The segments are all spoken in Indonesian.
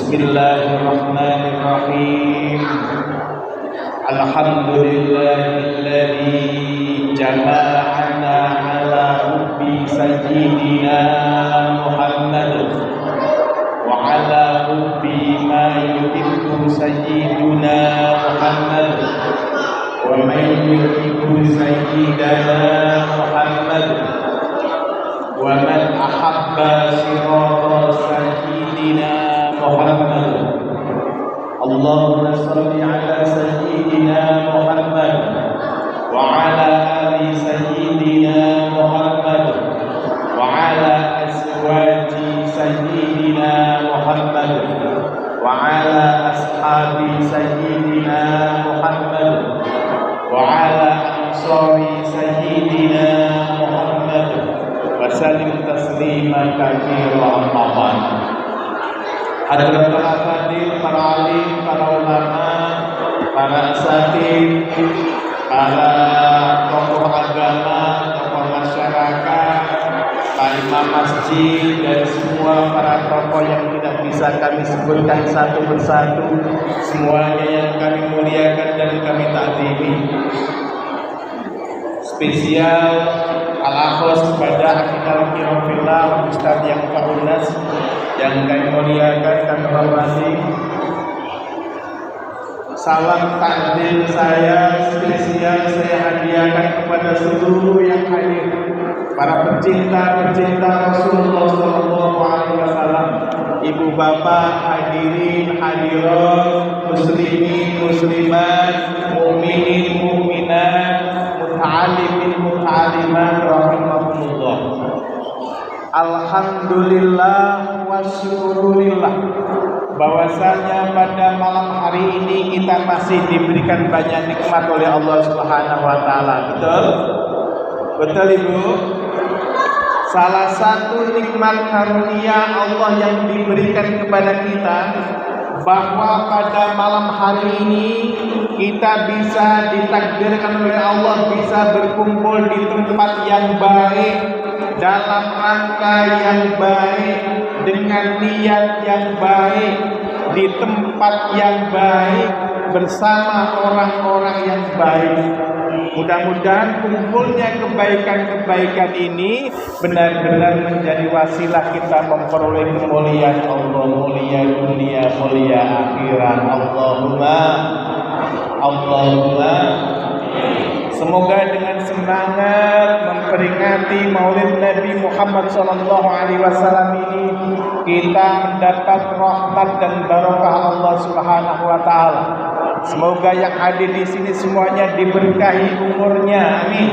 Bismillahirrahmanirrahim. Alhamdulillahilladzi jama'ana ala hubbi sayyidina Muhammad wa ala hubbi ma yuhibbu sayyiduna Muhammad wa man yuhibbu sayyidana Muhammad wa man ahabba sirata sayyidina Muhammad. Allahumma salli ala sayyidina Muhammad wa ala ali sayyidina Muhammad wa ala azwaji sayyidina Muhammad wa ala ashabi sayyidina Muhammad wa ala ansari sayyidina Muhammad wa sallim tasliman katsiran. Amma ba'd. Hadirin hadirin, para alim, para ulama, para asatidz, para tokoh agama, tokoh masyarakat, para imam masjid, dan semua para tokoh yang tidak bisa kami sebutkan satu persatu, semuanya yang kami muliakan dan kami ta'zimi. Spesial al-akhos kepada akikal kirafillah Ustaz yang Faunas yang kami muliakan, kami hormati. Salam takdim saya spesial saya hadiahkan kepada seluruh yang hadir, para pecinta Rasulullah SAW, ibu bapak, hadirin hadirat, muslimin muslimat, mukminin mukminat, muta'allimin muta'allimat rahimakumullah. Alhamdulillah wa syukurillah, bahwasanya pada malam hari ini kita masih diberikan banyak nikmat oleh Allah Subhanahu wa taala. Betul? Betul Ibu? Salah satu nikmat karunia Allah yang diberikan kepada kita, bahwa pada malam hari ini kita bisa ditakdirkan oleh Allah bisa berkumpul di tempat yang baik, dalam rangka yang baik, dengan niat yang baik, di tempat yang baik, bersama orang-orang yang baik. Mudah-mudahan kumpulnya kebaikan-kebaikan ini benar-benar menjadi wasilah kita memperoleh kemuliaan Allah, mulia dunia, mulia akhirat. Allahumma. Semoga dengan semangat memperingati Maulid Nabi Muhammad SAW ini kita mendapat rahmat dan barokah Allah Subhanahu wa taala. Semoga yang hadir di sini semuanya diberkahi umurnya, amin.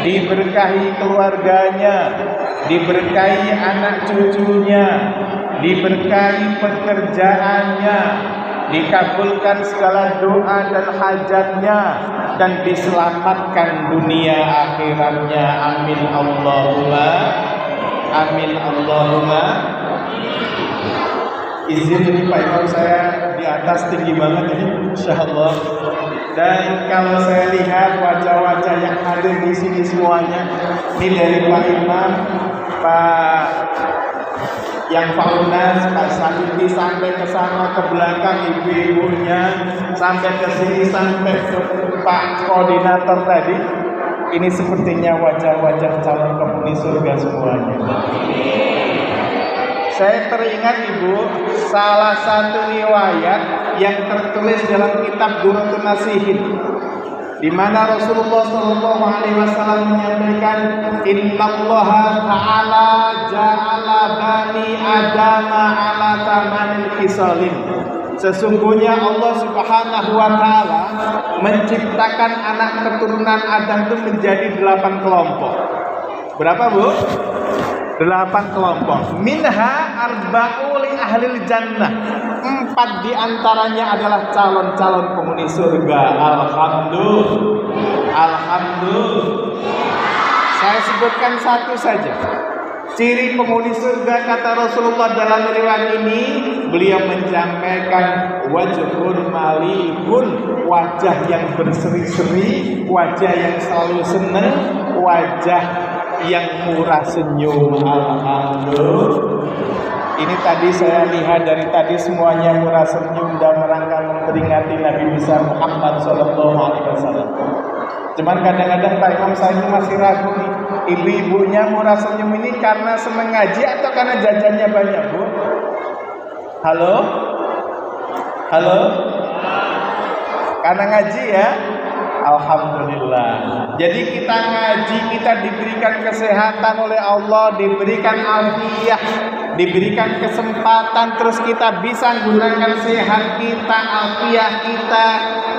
Diberkahi keluarganya, diberkahi anak cucunya, diberkahi pekerjaannya, dikabulkan segala doa dan hajatnya, dan diselamatkan dunia akhiratnya, amin Allahumma. Amin Allahumma. Izin Pak Imam, saya di atas tinggi banget ini, insyaallah. Dan kalau saya lihat wajah-wajah yang hadir di sini semuanya, ini dari Pak Imam, Pak yang Faunas, Pak Sabiti, sampai ke sana ke belakang ibu-ibunya, sampai ke sini, sampai ke Pak Koordinator tadi. Ini sepertinya wajah-wajah calon penghuni surga semuanya. Saya teringat Ibu, salah satu riwayat yang tertulis dalam kitab Durratun Nasihin, di mana Rasulullah SAW menyampaikan, Innallaha ta'ala ja'ala bani adama ala tamanil khisalin. Sesungguhnya Allah Subhanahu wa taala menciptakan anak keturunan Adam itu menjadi 8 kelompok. Berapa, Bu? 8 kelompok. Minha arba'u li ahlil jannah. 4 diantaranya adalah calon-calon penghuni surga. Alhamdulillah. Saya sebutkan satu saja. Ciri penghuni surga kata Rasulullah dalam riwayat ini, beliau menyampaikan wajhun malihun, wajah yang berseri-seri, wajah yang selalu senang, wajah yang murah senyum. Alhamdulillah. Ini tadi saya lihat dari tadi semuanya murah senyum dan merangka memperingati Nabi besar Muhammad Sallallahu Alaihi Wasallam. Cuman kadang-kadang Pak Imam saya ini masih ragu nih, ibu-ibunya murah senyum ini karena seneng ngaji atau karena jajannya banyak, Bu? Halo? Halo? Karena ngaji ya? Alhamdulillah. Jadi kita ngaji, kita diberikan kesehatan oleh Allah, diberikan afiah, diberikan kesempatan, terus kita bisa gunakan sehat kita, afiah kita,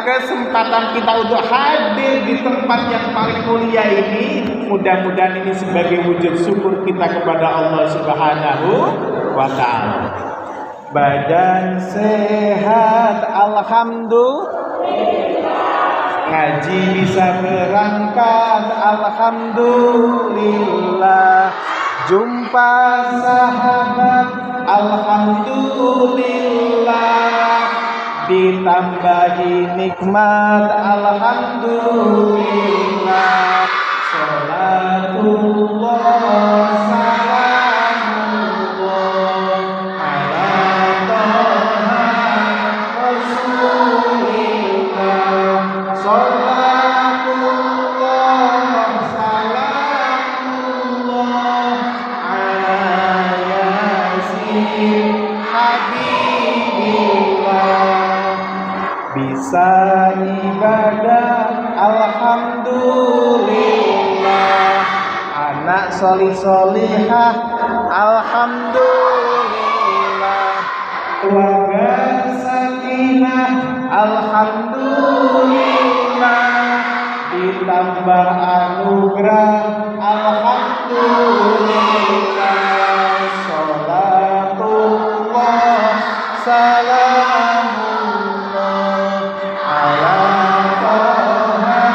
kesempatan kita untuk hadir di tempat yang paling mulia ini. Mudah-mudahan ini sebagai wujud syukur kita kepada Allah Subhanahu wa ta'ala. Badan sehat, alhamdulillah. Ngaji bisa berangkat, alhamdulillah. Jumpa sahabat, alhamdulillah. Ditambahi nikmat, alhamdulillah. Salatullah salamullah ala toha rasulillah. Salatullah salamullah ala yasin habibillah. Bisa ibadah, alhamdulillah. Anak solih-solihah, alhamdulillah. Keluarga sakinah, alhamdulillah. Ditambah anugerah, alhamdulillah. Salatullah salamullah ala toha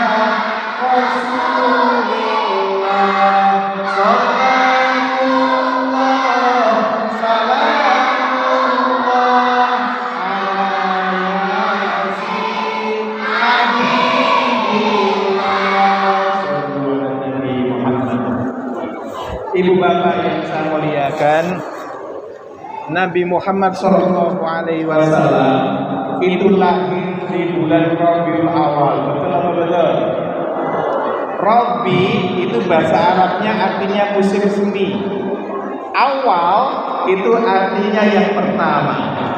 rasulillah. Salatullah salamullah ala yasin habibillah. Nabi Muhammad. Ibu bapak yang saya muliakan, Nabi Muhammad Sallallahu Alaihi Wasallam itu lahir di bulan Rabiul Awal. Betul apa betul? Rabi itu bahasa Arabnya artinya musim semi. Awal itu artinya yang pertama.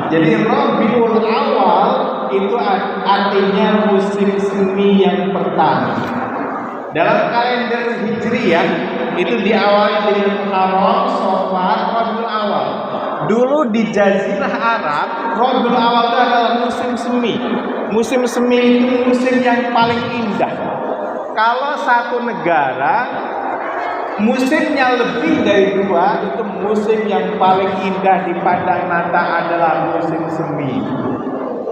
Jadi Rabiul Awal itu artinya musim semi yang pertama. Dalam kalender Hijriyah itu diawali dengan Muharram, Safar, Rabiul Awal. Dulu di Jazirah Arab, Rabiul Awal itu adalah musim semi. Musim semi itu musim yang paling indah. Kalau satu negara musimnya lebih dari dua, itu musim yang paling indah di pandang mata adalah musim semi.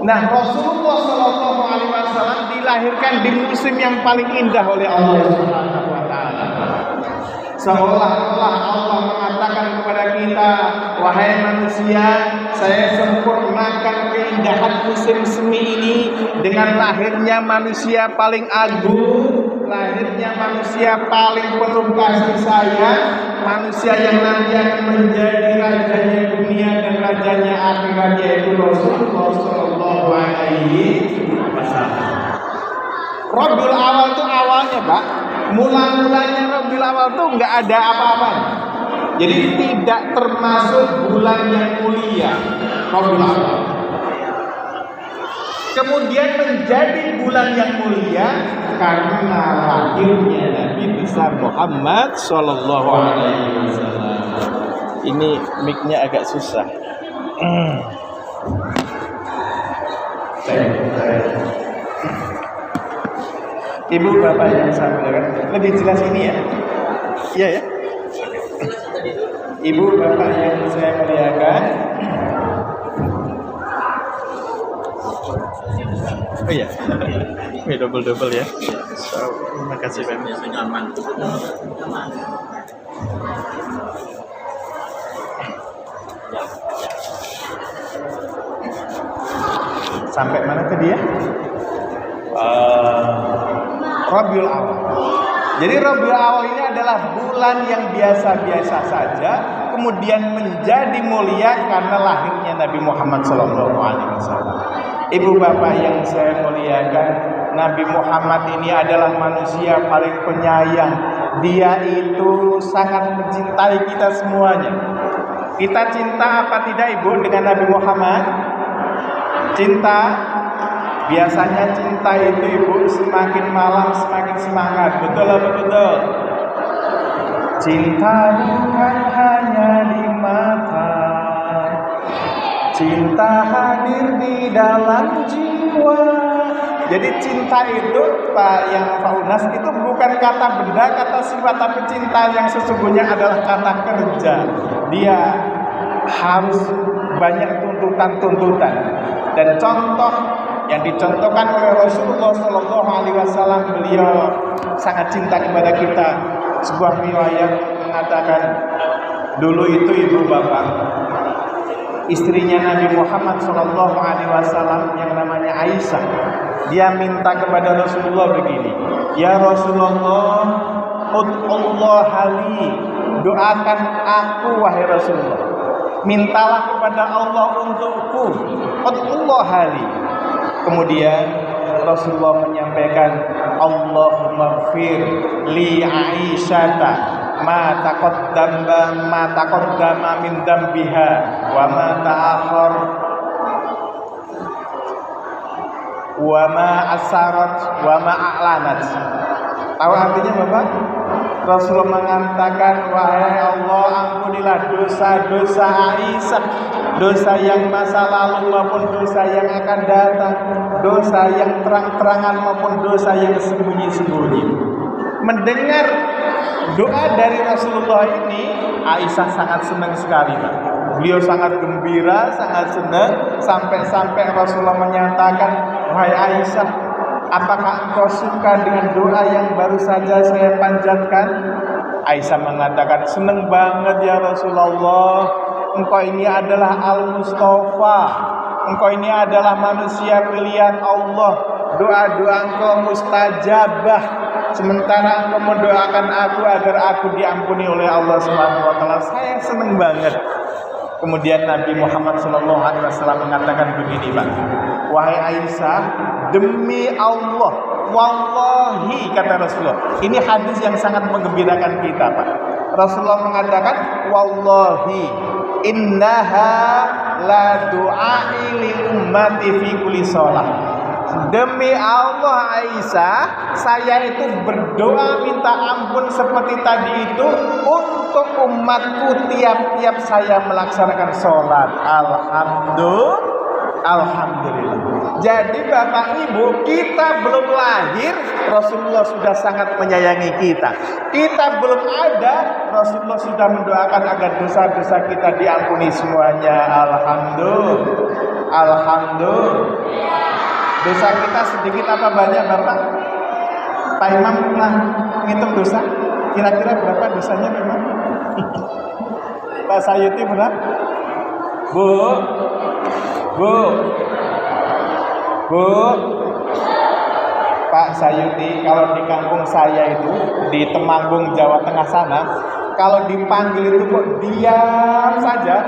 Nah, Rasulullah Shallallahu Alaihi Wasallam dilahirkan di musim yang paling indah oleh Allah Subhanahu Wa Taala. Seolah-olah Allah mengatakan kepada kita, wahai manusia, saya sempurnakan keindahan musim semi ini dengan lahirnya manusia paling agung, lahirnya manusia paling penuh kasih sayang, manusia yang nanti akan menjadi rajanya dunia dan rajanya akhirat, yaitu Rasulullah Shallallahu Alaihi Wasallam. Rabiul Awal itu awalnya, Pak. Mula-mulanya Rabiul Awal itu nggak ada apa-apa. Jadi tidak termasuk bulan yang mulia, Rabiul Awal. Kemudian menjadi bulan yang mulia karena lahirnya Nabi besar Muhammad Sallallahu Alaihi Wasallam. Ini mic-nya agak susah. Ibu bapak yang saya muliakan, lebih jelas ini ya? Iya ya? Ibu bapak yang saya muliakan, oh iya, ini double ya. So, terima kasih banyak. Sampai mana tadi ya? Rabiul Awal. Jadi Rabiul Awal ini adalah bulan yang biasa-biasa saja. kemudian menjadi mulia karena lahirnya Nabi Muhammad SAW. Ibu bapak yang saya muliakan, Nabi Muhammad ini adalah manusia paling penyayang. Dia itu sangat mencintai kita semuanya. Kita cinta apa tidak ibu dengan Nabi Muhammad? Cinta. Biasanya cinta itu ibu semakin malam semakin semangat. Betul apa betul? Cinta bukan hanya di mata, cinta hadir di dalam jiwa. Jadi cinta itu Pak Unas itu bukan kata benda, kata sifat, tapi cinta yang sesungguhnya adalah kata kerja. Dia harus banyak tuntutan-tuntutan. Dan contoh yang dicontohkan oleh Rasulullah SAW, beliau sangat cinta kepada kita. Sebuah riwayat mengatakan, dulu itu ibu bapak, istrinya Nabi Muhammad SAW yang namanya Aisyah, dia minta kepada Rasulullah begini, ya Rasulullah, ud'ullah li, doakan aku wahai Rasulullah, mintalah kepada Allah untukku, ud'ullah li. Kemudian Rasulullah menyampaikan, Allahumma gfir li Aisyata ma taqaddama min dambiha wa ma ta'akhkhar wa ma asarat wa ma a'lanat. Tahu artinya Bapak? Rasulullah mengatakan, wahai Allah, ampunilah dosa-dosa Aisyah, dosa yang masa lalu maupun dosa yang akan datang, dosa yang terang-terangan maupun dosa yang sembunyi-sembunyi. Mendengar doa dari Rasulullah ini, Aisyah sangat senang sekali, Pak. Beliau sangat gembira, sangat senang, sampai-sampai Rasulullah menyatakan, wahai Aisyah, apakah engkau suka dengan doa yang baru saja saya panjatkan? Aisyah mengatakan, senang banget ya Rasulullah. Engkau ini adalah Al-Mustafa. Engkau ini adalah manusia pilihan Allah. Doa-doa engkau mustajabah. Sementara engkau mendoakan aku agar aku diampuni oleh Allah SWT. Saya senang banget. Kemudian Nabi Muhammad SAW mengatakan begini, Pak. Wahai Aisyah, demi Allah, wallahi, kata Rasulullah. Ini hadis yang sangat menggembirakan kita, Pak. Rasulullah mengatakan, wallahi, innaha la du'ai li ummati fi kulli shalah. Demi Allah Aisyah, saya itu berdoa minta ampun seperti tadi itu untuk umatku tiap-tiap saya melaksanakan sholat. Alhamdulillah. Jadi Bapak Ibu, kita belum lahir, Rasulullah sudah sangat menyayangi kita. Kita belum ada, Rasulullah sudah mendoakan agar dosa-dosa kita diampuni semuanya. Alhamdulillah. Dosa kita sedikit apa banyak Bapak? Pak Imam pernah ngitung dosa? Kira-kira berapa dosanya memang? Pak Sayuti pernah? Bu, Pak Sayuti, kalau di kampung saya itu di Temanggung, Jawa Tengah sana, kalau dipanggil itu kok diam saja,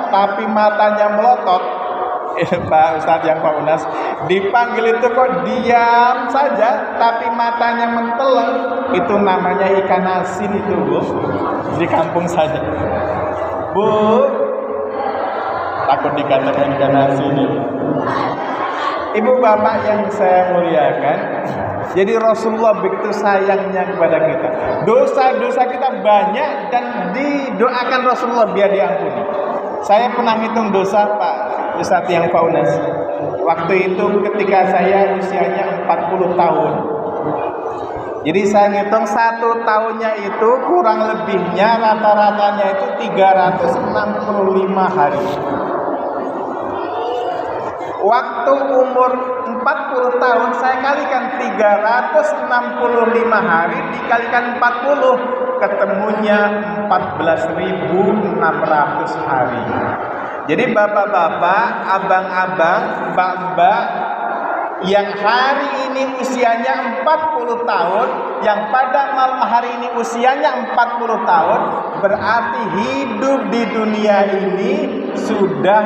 tapi matanya melotot. Pak Ustadz yang Pak Unas, dipanggil itu kok diam saja, tapi matanya menteleng, itu namanya ikan asin itu Bu, di kampung saya. Bu, takut dikatakan ikan asin. Ibu bapak yang saya muliakan, jadi Rasulullah begitu sayangnya kepada kita. Dosa-dosa kita banyak dan didoakan Rasulullah biar diampuni. Saya pernah hitung dosa Pak Ustadz yang Pak Unas. Waktu itu ketika saya usianya 40 tahun. Jadi saya ngitung 1 tahunnya itu kurang lebihnya rata-ratanya itu 365 hari. Waktu umur 40 tahun saya kalikan 365 hari dikalikan 40, ketemunya 14.600 hari. Jadi bapak-bapak, abang-abang, mbak-mbak, yang hari ini usianya 40 tahun, yang pada malam hari ini usianya 40 tahun, berarti hidup di dunia ini sudah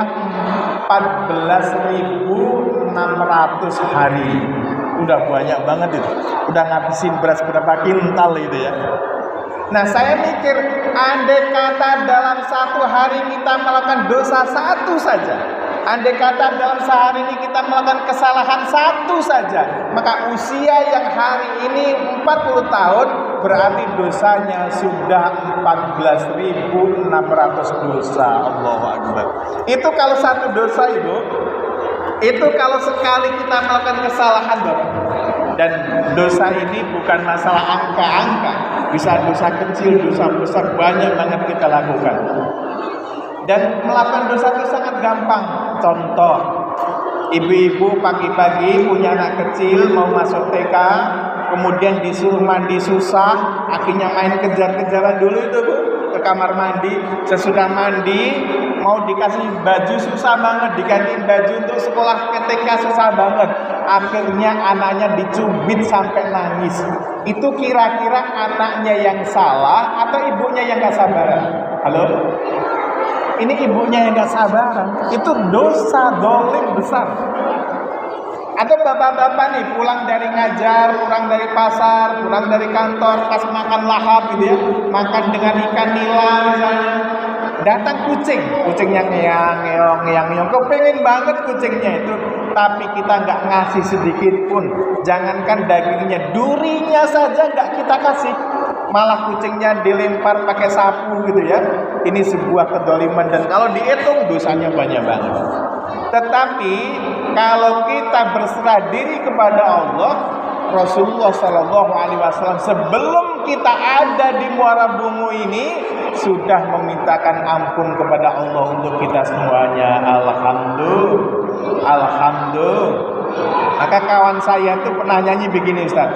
14.600 hari. Udah banyak banget itu. Udah ngabisin beras berapa kintal itu ya. Nah, saya mikir, andai kata dalam satu hari kita melakukan dosa satu saja, andai kata dalam sehari ini kita melakukan kesalahan satu saja, maka usia yang hari ini 40 tahun berarti dosanya sudah 14.600 dosa. Allahu Akbar. Itu kalau satu dosa itu kalau sekali kita melakukan kesalahan, Bapak. Dan dosa ini bukan masalah angka-angka, bisa dosa kecil, dosa besar, banyak banget kita lakukan. Dan melakukan dosa itu sangat gampang. Contoh, ibu-ibu pagi-pagi punya anak kecil mau masuk TK, kemudian disuruh mandi susah, akhirnya main kejar-kejaran dulu itu, Bu, ke kamar mandi. Sesudah mandi mau dikasih baju susah banget, diganti baju untuk sekolah ke TK susah banget. Akhirnya anaknya dicubit sampai nangis. Itu kira-kira anaknya yang salah atau ibunya yang gak sabaran? Halo? Ini ibunya yang gak sabaran. Itu dosa dolim besar. Atau bapak-bapak nih pulang dari ngajar, pulang dari pasar, pulang dari kantor, pas makan lahap gitu ya, makan dengan ikan nila misalnya, datang kucingnya ngeong, kepengen banget kucingnya itu, tapi kita nggak ngasih sedikit pun, jangankan dagingnya, durinya saja nggak kita kasih, malah kucingnya dilempar pakai sapu gitu ya. Ini sebuah kedoliman dan kalau dihitung dosanya banyak banget. Tetapi kalau kita berserah diri kepada Allah, Rasulullah Shallallahu Alaihi Wasallam sebelum kita ada di muara bungu ini sudah memintakan ampun kepada Allah untuk kita semuanya. Alhamdulillah. Maka kawan saya tuh pernah nyanyi begini, Ustaz.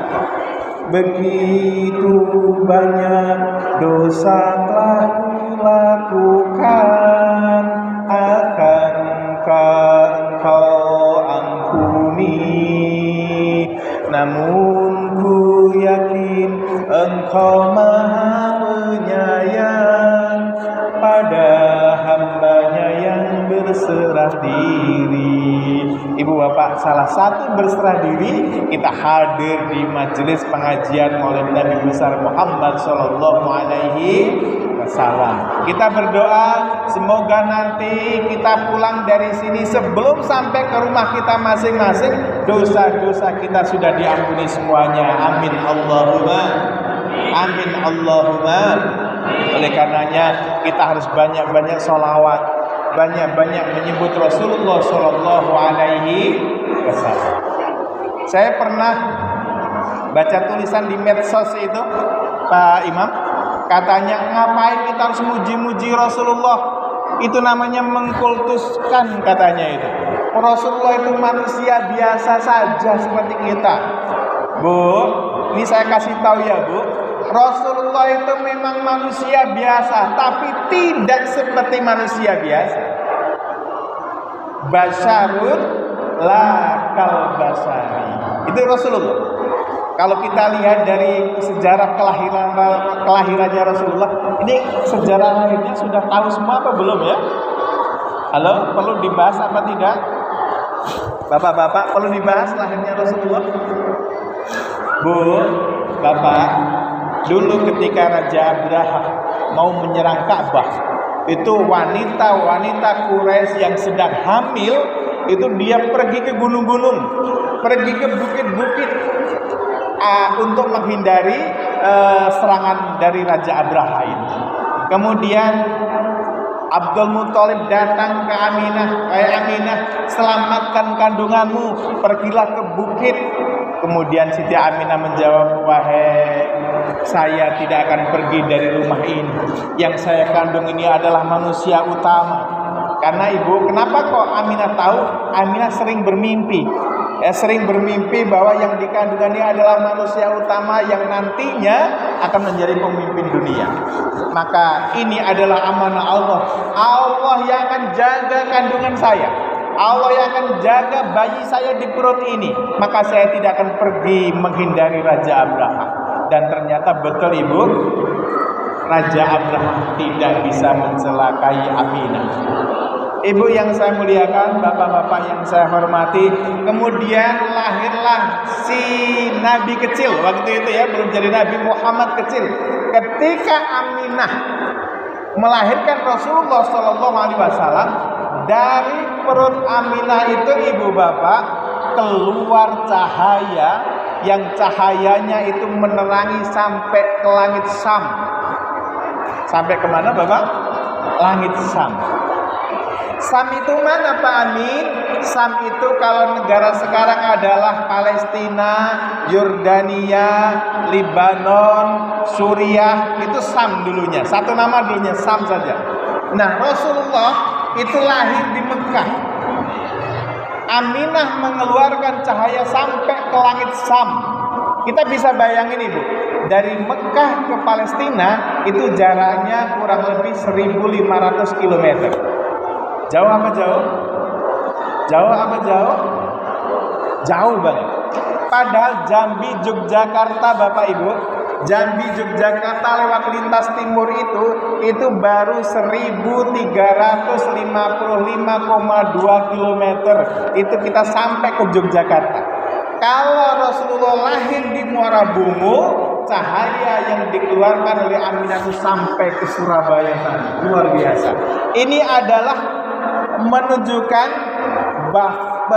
Begitu banyak dosa telah kulakukan, akankah Engkau ampuni? Namun ku yakin Engkau Maha Penyayang pada hamba-Nya yang berserah diri. Ibu bapak, salah satu berserah diri kita hadir di majelis pengajian Maulid Nabi besar Muhammad Sallallahu Alaihi Wasallam. Kita berdoa semoga nanti kita pulang dari sini sebelum sampai ke rumah kita masing-masing dosa-dosa kita sudah diampuni semuanya. Amin Allahumma. Amin Allahumma. Oleh karenanya kita harus banyak-banyak sholawat, banyak-banyak menyebut Rasulullah Sallallahu Alaihi Wasallam. Saya pernah baca tulisan di medsos itu, Pak Imam, katanya ngapain kita harus muji-muji Rasulullah? Itu namanya mengkultuskan katanya itu. Rasulullah itu manusia biasa saja seperti kita. Bu, ini saya kasih tahu ya Bu, Rasulullah itu memang manusia biasa, tapi tidak seperti manusia biasa. Basyarun la kal basari. Itu Rasulullah. Kalau kita lihat dari sejarah kelahirannya Rasulullah, ini sejarah lahirnya sudah tahu semua apa belum ya? Halo, perlu dibahas apa tidak? Bapak-bapak, perlu dibahas lahirnya Rasulullah? Bu, Bapak, dulu ketika Raja Abraha mau menyerang Ka'bah, itu wanita-wanita Quraisy yang sedang hamil, itu dia pergi ke gunung-gunung, pergi ke bukit-bukit untuk menghindari serangan dari Raja Abraha itu. Kemudian Abdul Muthalib datang ke Aminah, Aminah, selamatkan kandunganmu, pergilah ke bukit. Kemudian Siti Aminah menjawab, wahai, saya tidak akan pergi dari rumah ini. Yang saya kandung ini adalah manusia utama. Karena ibu, kenapa kok Aminah tahu? Aminah sering bermimpi. Sering bermimpi bahwa yang dikandungan ini adalah manusia utama yang nantinya akan menjadi pemimpin dunia. Maka ini adalah amanah Allah. Allah yang akan jaga kandungan saya. Allah yang akan jaga bayi saya di perut ini, maka saya tidak akan pergi menghindari Raja Abraha. Dan ternyata betul ibu, Raja Abraha tidak bisa mencelakai Aminah. Ibu yang saya muliakan, bapak-bapak yang saya hormati, kemudian lahirlah si Nabi kecil waktu itu ya, belum jadi Nabi, Muhammad kecil. Ketika Aminah melahirkan Rasulullah SAW, dari perut Aminah itu ibu bapak keluar cahaya yang cahayanya itu menerangi sampai ke langit Sam. Sampai kemana bapak? Langit Sam. Sam itu mana Pak Amin? Sam itu kalau negara sekarang adalah Palestina, Yordania, Lebanon, Suriah. Itu Sam dulunya. Satu nama dulunya Sam saja. Nah, Rasulullah itu lahir di Mekah. Aminah mengeluarkan cahaya sampai ke langit Sam. Kita bisa bayangin ibu, dari Mekah ke Palestina itu jaraknya kurang lebih 1.500 km. Jauh apa jauh? Jauh apa jauh? Jauh banget. Padahal Jambi Yogyakarta Bapak Ibu, Jambi Yogyakarta lewat lintas timur itu baru 1.355,2 km. Itu kita sampai ke Yogyakarta. Kalau Rasulullah lahir di Muara Bungu, cahaya yang dikeluarkan oleh Aminah itu sampai ke Surabaya sana. Luar biasa. Ini adalah menunjukkan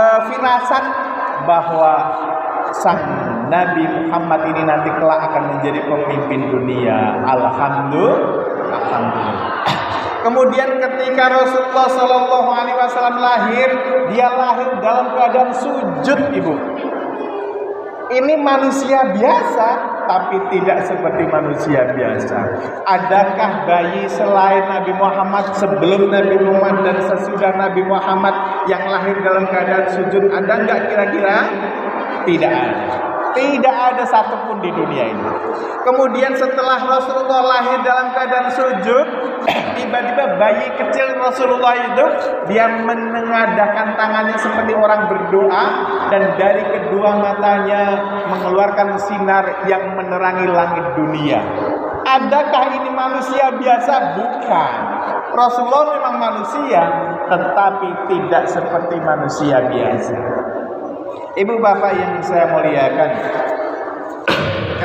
firasat bahwa sang Nabi Muhammad ini nanti kelak akan menjadi pemimpin dunia. Alhamdulillah. Kemudian ketika Rasulullah SAW lahir, dia lahir dalam keadaan sujud ibu. Ini manusia biasa, tapi tidak seperti manusia biasa. Adakah bayi selain Nabi Muhammad, sebelum Nabi Muhammad dan sesudah Nabi Muhammad yang lahir dalam keadaan sujud? Ada enggak kira-kira? Tidak ada. Tidak ada satupun di dunia ini. Kemudian setelah Rasulullah lahir dalam keadaan sujud, tiba-tiba bayi kecil Rasulullah itu dia menengadahkan tangannya seperti orang berdoa, dan dari kedua matanya mengeluarkan sinar yang menerangi langit dunia. Adakah ini manusia biasa? Bukan. Rasulullah memang manusia, tetapi tidak seperti manusia biasa. Ibu bapak yang saya muliakan,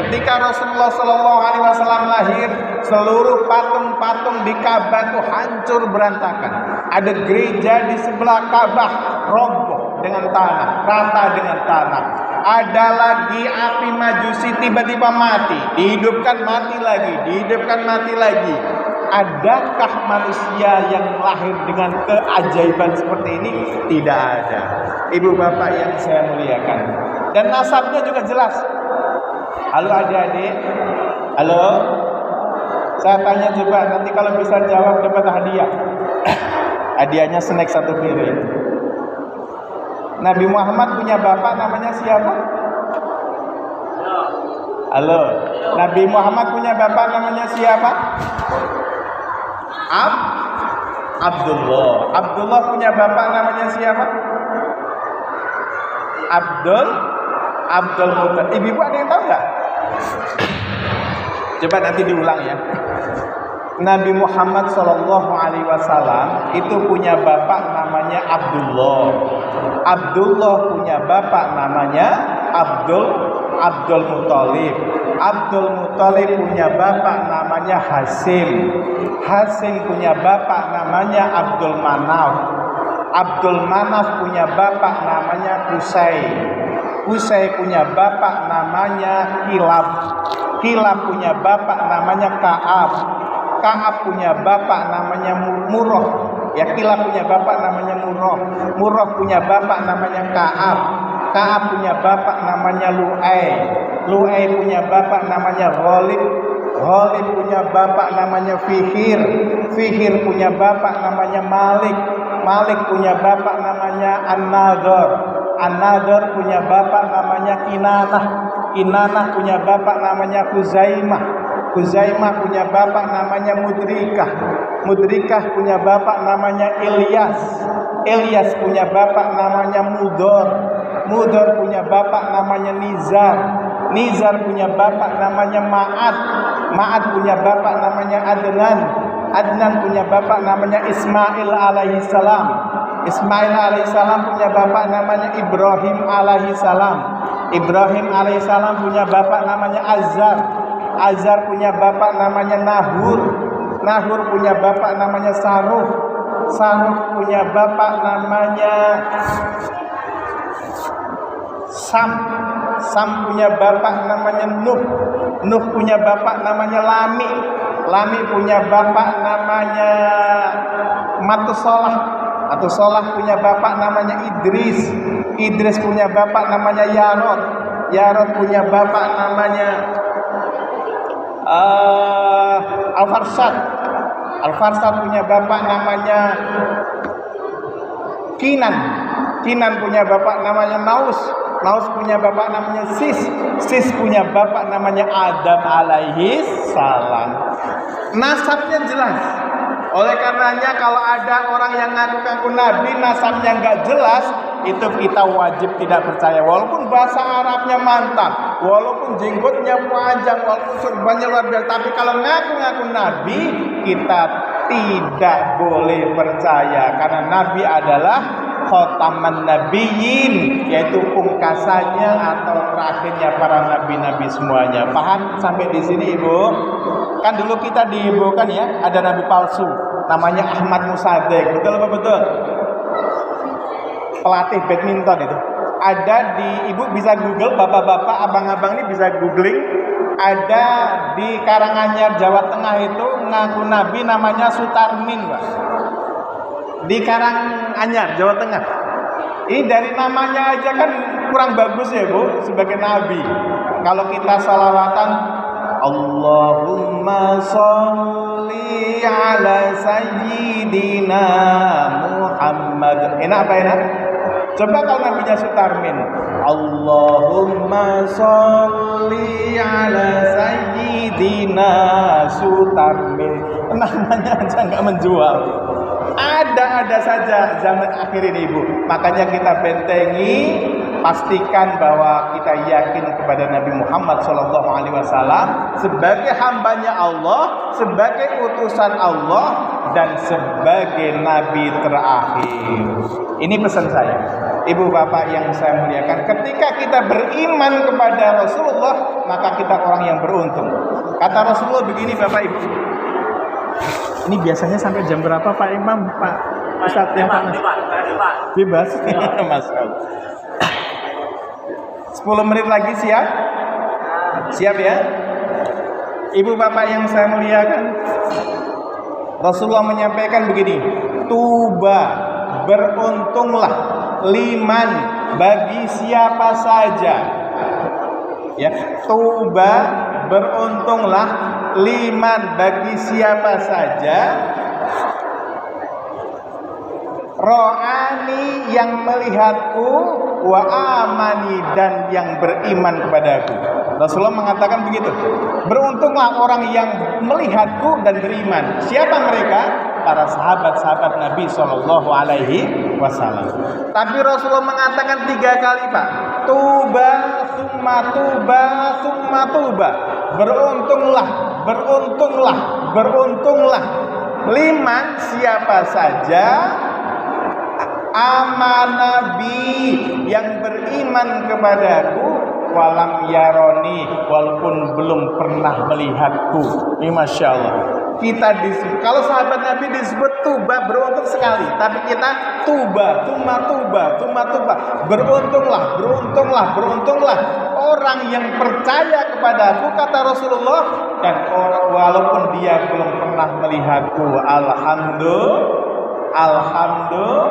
ketika Rasulullah SAW lahir, seluruh patung-patung di Ka'bah itu hancur berantakan. Ada gereja di sebelah Ka'bah roboh dengan tanah, rata dengan tanah. Ada lagi api majusi tiba-tiba mati, dihidupkan mati lagi, dihidupkan mati lagi. Adakah manusia yang lahir dengan keajaiban seperti ini? Tidak ada. Ibu bapak yang saya muliakan, dan nasabnya juga jelas. Halo adik-adik, halo. Saya tanya coba, nanti kalau bisa jawab dapat hadiah. Hadiahnya snack 1 piring. Nabi Muhammad punya bapak namanya siapa? Halo. Nabi Muhammad punya bapak namanya siapa? Abdullah. Abdullah punya bapak namanya siapa? Abdul Muttalib. Ibu ada yang tahu nggak? Coba nanti diulang ya. Nabi Muhammad SAW itu punya bapak namanya Abdullah. Abdullah punya bapak namanya Abdul Muttalib. Abdul Muttalib punya bapak namanya Hasim. Hasim punya bapak namanya Abdul Manaf. Abdul Manaf punya bapak namanya Qusay. Qusay punya bapak namanya Kilab. Kilab punya bapak namanya Ka'ab. Ka'ab punya bapak namanya Murrah. Ya, Kilab punya bapak namanya Murrah. Murrah punya bapak namanya Ka'ab. Ka'ab punya bapak namanya Lu'ay. Lu'ay punya bapak namanya Ghalib. Ghalib punya bapak namanya Fihir. Fihir punya bapak namanya Malik. Malik punya bapak namanya An-Nadhr. An-Nadhr punya bapak namanya Kinanah. Kinanah punya bapak namanya Khuzaimah. Khuzaimah punya bapak namanya Mudrikah. Mudrikah punya bapak namanya Ilyas. Ilyas punya bapak namanya Mudor. Mudor punya bapak namanya Nizar. Nizar punya bapak namanya Ma'ad. Ma'ad punya bapak namanya Adnan. Adnan punya bapak namanya Ismail alaihissalam. Ismail alaihissalam punya bapak namanya Ibrahim alaihissalam. Ibrahim alaihissalam punya bapak namanya Azar. Azar punya bapak namanya Nahur. Nahur punya bapak namanya Saruh. Saruh punya bapak namanya Sam. Sam punya bapak namanya Nuh. Nuh punya bapak namanya Lami. Lami punya bapak namanya Matusolah. Matusolah punya bapak namanya Idris. Idris punya bapak namanya Yarod. Yarod punya bapak namanya Al-Farsad. Al-Farsad punya bapak namanya Kinan. Kinan punya bapak namanya Naus. Naus punya bapak namanya Sis. Sis punya bapak namanya Adam alaihi salam. Nasabnya jelas. Oleh karenanya kalau ada orang yang ngaku-ngaku nabi nasabnya nggak jelas, itu kita wajib tidak percaya. Walaupun bahasa Arabnya mantap, walaupun jenggotnya panjang, walaupun surbannya luar biasa, tapi kalau ngaku-ngaku nabi, kita tidak boleh percaya. Karena nabi adalah khotaman nabiyyin, yaitu pungkasannya atau terakhirnya para nabi-nabi semuanya. Paham sampai di sini, Ibu? Kan dulu kita diibukan ya, ada nabi palsu namanya Ahmad Musaddiq. Betul apa betul? Pelatih badminton itu. Ada di, Ibu bisa Google, bapak-bapak, abang-abang ini bisa googling. Ada di Karanganyar, Jawa Tengah itu ngaku nabi namanya Sutarmin, Pak. Di Karanganyar, Jawa Tengah. Ini dari namanya aja kan kurang bagus ya, Bu, sebagai nabi. Kalau kita salawatan Allahumma sholli ala sayyidina Muhammad. Enak apa enak? Coba kalau nabinya Sutarmin, Allahumma sholli ala sayyidina Sutarmin. Namanya aja nggak menjual. Ada saja zaman akhir ini, Ibu. Makanya kita bentengi, pastikan bahwa kita yakin kepada Nabi Muhammad SAW sebagai hambanya Allah, sebagai utusan Allah, dan sebagai nabi terakhir. Ini pesan saya, Ibu bapak yang saya muliakan. Ketika kita beriman kepada Rasulullah, maka kita orang yang beruntung. Kata Rasulullah begini, Bapak Ibu. Ini biasanya sampai jam berapa Pak Imam, Pak Ustadz yang panas? Bebas. Mas. 10 menit lagi siap? Siap ya? Ibu bapak yang saya muliakan, Rasulullah menyampaikan begini, tuba, beruntunglah, liman, bagi siapa saja. Ya, tuba, beruntunglah, liman, bagi siapa saja, ro'ani, yang melihatku, wa amani, dan yang beriman kepadaku. Rasulullah mengatakan begitu. Beruntunglah orang yang melihatku dan beriman. Siapa mereka? Para sahabat-sahabat Nabi Shallallahu Alaihi Wasallam. Tapi Rasulullah mengatakan 3 kali, Pak. Tuba, summa tuba, summa tuba. Beruntunglah, beruntunglah, beruntunglah. Liman, siapa saja amanabi, yang beriman kepadaku, walam yaroni, walaupun belum pernah melihatku. Ini Masya Allah. Kita disebut, kalau sahabat Nabi disebut tuba, beruntung sekali. Tapi kita tuba, tuba, beruntunglah, beruntunglah, beruntunglah orang yang percaya kepadaku, kata Rasulullah, dan orang walaupun dia belum pernah melihatku. Alhamdulillah,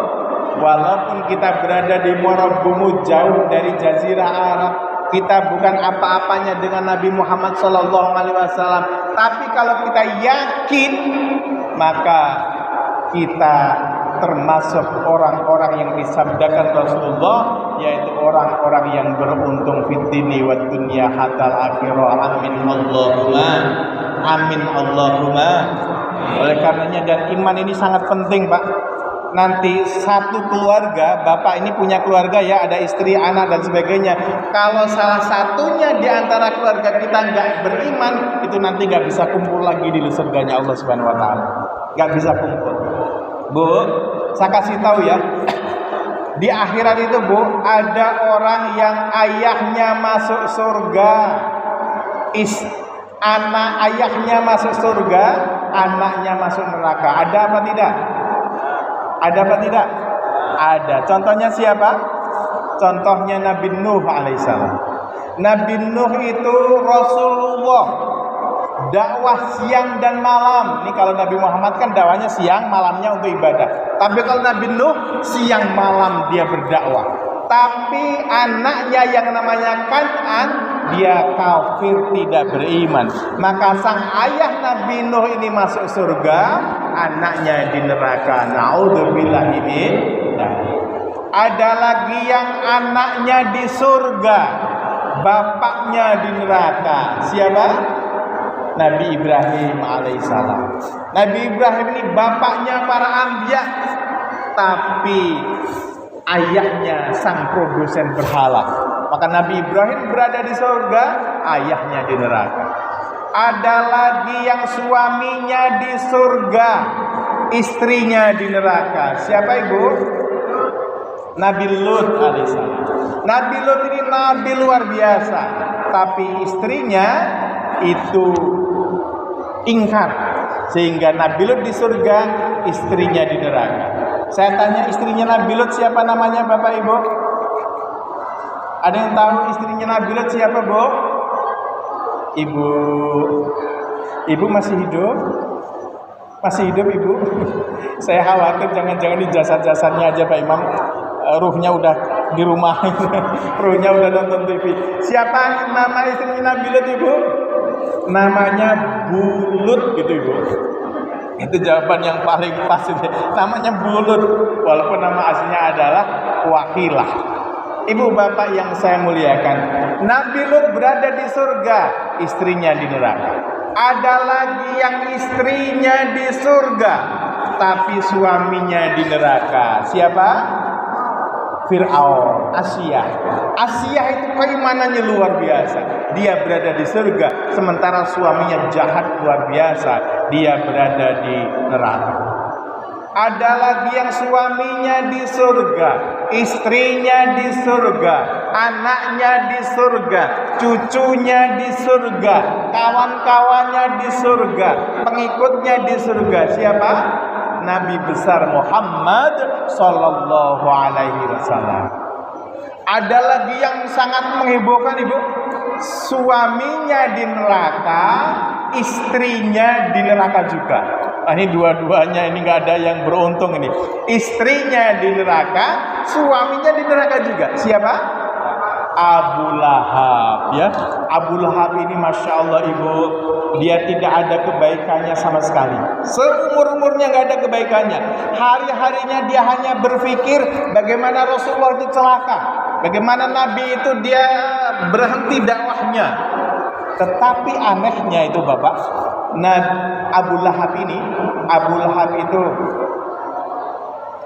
walaupun kita berada di muara bumi jauh dari jazirah Arab, kita bukan apa-apanya dengan Nabi Muhammad SAW. Tapi kalau kita yakin, maka kita termasuk orang-orang yang disabdakan Rasulullah, yaitu orang-orang yang beruntung fid dini wad dunya hatal akhirah. Amin Allahumma Amin Allahumma. Oleh karenanya dan iman ini sangat penting, Pak. Nanti satu keluarga, bapak ini punya keluarga ya, ada istri, anak dan sebagainya. Kalau salah satunya di antara keluarga kita nggak beriman, itu nanti nggak bisa kumpul lagi di surganya Allah Subhanahu Wa Taala. Nggak bisa kumpul. Bu, saya kasih tahu ya. Di akhirat itu, Bu, ada orang yang ayahnya masuk surga, anak ayahnya masuk surga, anaknya masuk neraka. Ada apa tidak? Ada apa tidak? Ada. Contohnya siapa? Contohnya Nabi Nuh alaihissalam. Nabi Nuh itu Rasulullah, dakwah siang dan malam. Ini kalau Nabi Muhammad kan dakwahnya siang, malamnya untuk ibadah. Tapi kalau Nabi Nuh siang malam dia berdakwah. Tapi anaknya yang namanya Kan'an, dia kafir, tidak beriman. Maka sang ayah Nabi Nuh ini masuk surga, anaknya di neraka. Naudzubillahi min dzalik. Ada lagi yang anaknya di surga, bapaknya di neraka. Siapa? Nabi Ibrahim alaihissalam. Nabi Ibrahim ini bapaknya para anbiya, tapi ayahnya sang produsen berhala. Maka Nabi Ibrahim berada di surga, ayahnya di neraka. Ada lagi yang suaminya di surga, istrinya di neraka. Siapa ibu? Nabi Lut alaihissalam. Nabi Lut ini nabi luar biasa, tapi istrinya itu ingkar, sehingga Nabi Lut di surga, istrinya di neraka. Saya tanya istrinya Nabi Lut siapa namanya, Bapak Ibu? Ada yang tahu istrinya Nabi Lut siapa, Bu? Ibu masih hidup? Masih hidup Ibu? Saya khawatir jangan-jangan di jasad-jasadnya aja Pak Imam, ruhnya udah di rumah, ruhnya udah nonton TV. Siapa nama istrinya Nabi Lut, Ibu? Namanya Bulut gitu, Ibu. Itu jawaban yang paling pas itu. Namanya Bulut, walaupun nama aslinya adalah Wakilah. Ibu bapak yang saya muliakan, Nabi Lut berada di surga, istrinya di neraka. Ada lagi yang istrinya di surga, tapi suaminya di neraka. Siapa? Fir'aun, Asia. Asia itu keimanannya luar biasa. Dia berada di surga, sementara suaminya jahat luar biasa. Dia berada di neraka. Ada lagi yang suaminya di surga, istrinya di surga, anaknya di surga, cucunya di surga, kawan-kawannya di surga, pengikutnya di surga. Siapa? Nabi besar Muhammad sallallahu alaihi wasallam. Ada lagi yang sangat menghebohkan, Ibu. Suaminya di neraka, istrinya di neraka juga. Nah, ini dua-duanya ini nggak ada yang beruntung ini. Istrinya di neraka, suaminya di neraka juga. Siapa? Abu Lahab, ya. Abu Lahab ini masya Allah Ibu, dia tidak ada kebaikannya sama sekali. Seumur-umurnya nggak ada kebaikannya. Hari-harinya dia hanya berpikir bagaimana Rasulullah itu celaka, bagaimana Nabi itu dia berhenti dakwahnya. Tetapi anehnya itu Bapak, Abu Lahab itu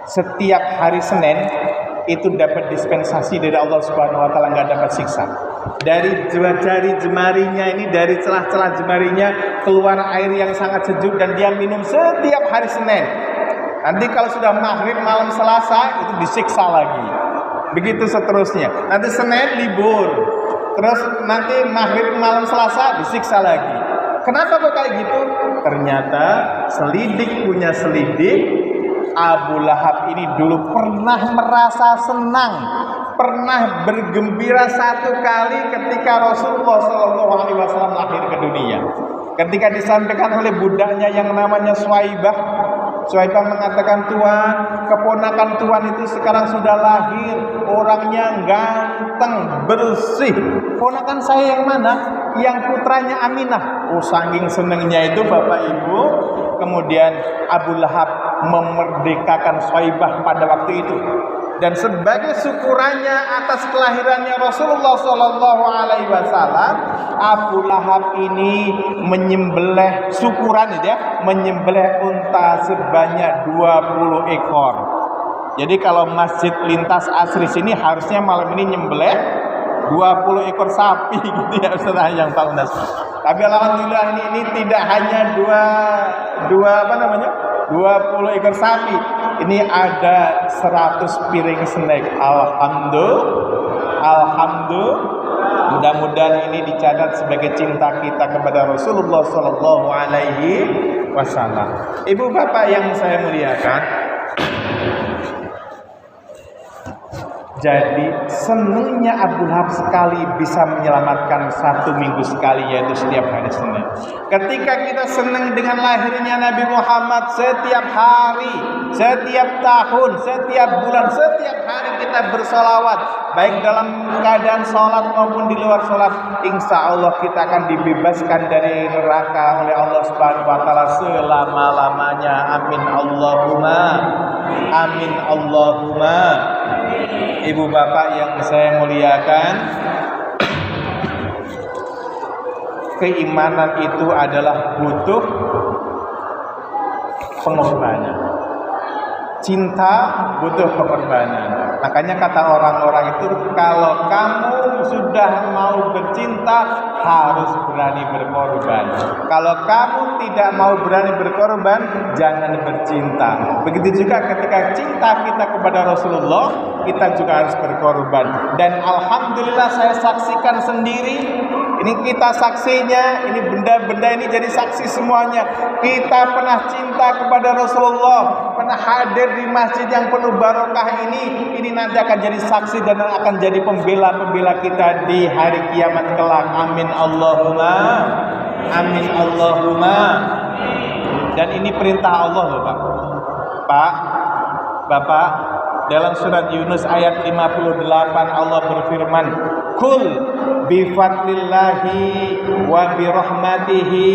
setiap hari Senin itu dapat dispensasi dari Allah Subhanahu wa taala, enggak dapat siksa. Dari jari jemarinya ini, dari celah-celah jemarinya keluar air yang sangat sejuk dan dia minum setiap hari Senin. Nanti kalau sudah maghrib malam Selasa itu disiksa lagi. Begitu seterusnya. Nanti Senin libur. Terus nanti maghrib malam Selasa disiksa lagi. Kenapa kok kayak gitu? Ternyata selidik punya selidik, Abu Lahab ini dulu pernah merasa senang, pernah bergembira satu kali ketika Rasulullah SAW lahir ke dunia. Ketika disampaikan oleh budaknya yang namanya Suwaibah mengatakan, Tuhan, keponakan Tuhan itu sekarang sudah lahir, orangnya ganteng, bersih. Ponakan saya yang mana? Yang putranya Aminah. Oh, saking senengnya itu Bapak Ibu, kemudian Abu Lahab memerdekakan Suwaibah pada waktu itu. Dan sebagai syukurannya atas kelahirannya Rasulullah Shallallahu Alaihi Wasallam, Abu Lahab ini menyembelih syukuran ya, menyembelih unta sebanyak 20 ekor. Jadi kalau masjid lintas asri sini harusnya malam ini nyembelih 20 ekor sapi gitu ya Ustaz yang tahu Nas. Tapi alhamdulillah ini tidak hanya 20 ekor sapi. Ini ada 100 piring snack. Alhamdulillah. Mudah-mudahan ini dicatat sebagai cinta kita kepada Rasulullah Sallallahu Alaihi Wasallam. Ibu bapak yang saya muliakan, jadi senangnya Abu Lahab sekali bisa menyelamatkan 1 minggu sekali, yaitu setiap hari Senin. Ketika kita senang dengan lahirnya Nabi Muhammad setiap hari, setiap tahun, setiap bulan, setiap hari kita bersolawat, baik dalam keadaan sholat maupun di luar sholat, insya Allah kita akan dibebaskan dari neraka oleh Allah Subhanahu Wa Taala selama-lamanya. Amin Allahumma, amin Allahumma. Ibu bapak yang saya muliakan, keimanan itu adalah butuh pengorbanan. Cinta butuh pengorbanan. Makanya kata orang-orang itu, kalau kamu sudah mau bercinta harus berani berkorban. Kalau kamu tidak mau berani berkorban, jangan bercinta. Begitu juga ketika cinta kita kepada Rasulullah, kita juga harus berkorban. Dan alhamdulillah saya saksikan sendiri, ini kita saksinya, ini benda-benda ini jadi saksi semuanya. Kita pernah cinta kepada Rasulullah, pernah hadir di masjid yang penuh barokah ini nanti akan jadi saksi dan akan jadi pembela-pembela kita di hari kiamat kelak. Amin Allahumma, amin Allahumma. Dan ini perintah Allah loh Pak, Bapak. Dalam surat Yunus ayat 58 Allah berfirman, "Kul bi fadlillahi wa bi rahmatihi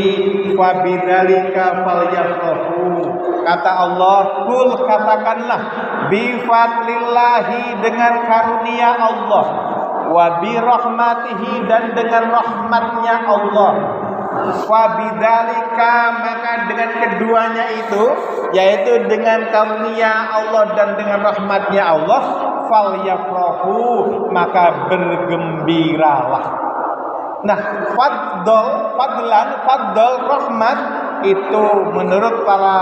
wa bidzalika falyafrahu." Kata Allah, kul katakanlah, bi fadlillahi dengan karunia Allah, wa bi rahmatihi dan dengan rahmatnya Allah. Wabidzalika, maka dengan keduanya itu, yaitu dengan karunia Allah dan dengan rahmatnya Allah, falyafrahu, maka bergembiralah. Nah, fadl, rahmat itu menurut para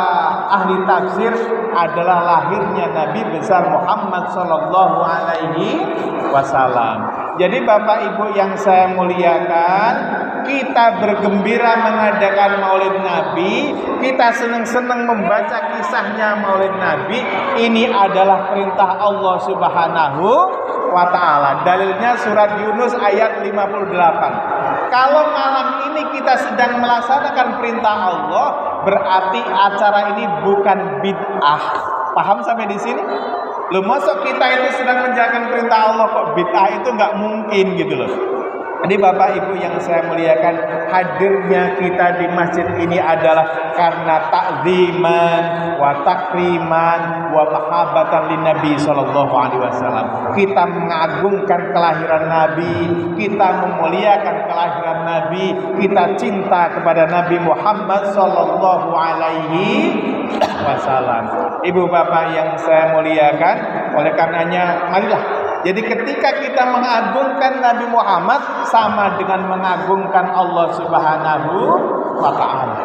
ahli tafsir adalah lahirnya Nabi besar Muhammad Sallallahu Alaihi Wasallam. Jadi Bapak Ibu yang saya muliakan, kita bergembira mengadakan Maulid Nabi, kita senang-senang membaca kisahnya Maulid Nabi. Ini adalah perintah Allah Subhanahu wa Ta'ala. Dalilnya surat Yunus ayat 58. Kalau malam ini kita sedang melaksanakan perintah Allah, berarti acara ini bukan bid'ah. Paham sampai di sini? Loh, masuk kita itu sedang menjalankan perintah Allah kok bid'ah, itu nggak mungkin gitu loh. Jadi Bapak Ibu yang saya muliakan, hadirnya kita di masjid ini adalah karena takziman wa takriman wa mahabbatan lin Nabi sallallahu alaihi wasallam. Kita mengagungkan kelahiran Nabi, kita memuliakan kelahiran Nabi, kita cinta kepada Nabi Muhammad sallallahu alaihi wasallam. Ibu bapak yang saya muliakan, oleh karenanya marilah. Jadi ketika kita mengagungkan Nabi Muhammad sama dengan mengagungkan Allah Subhanahu wa Ta'ala.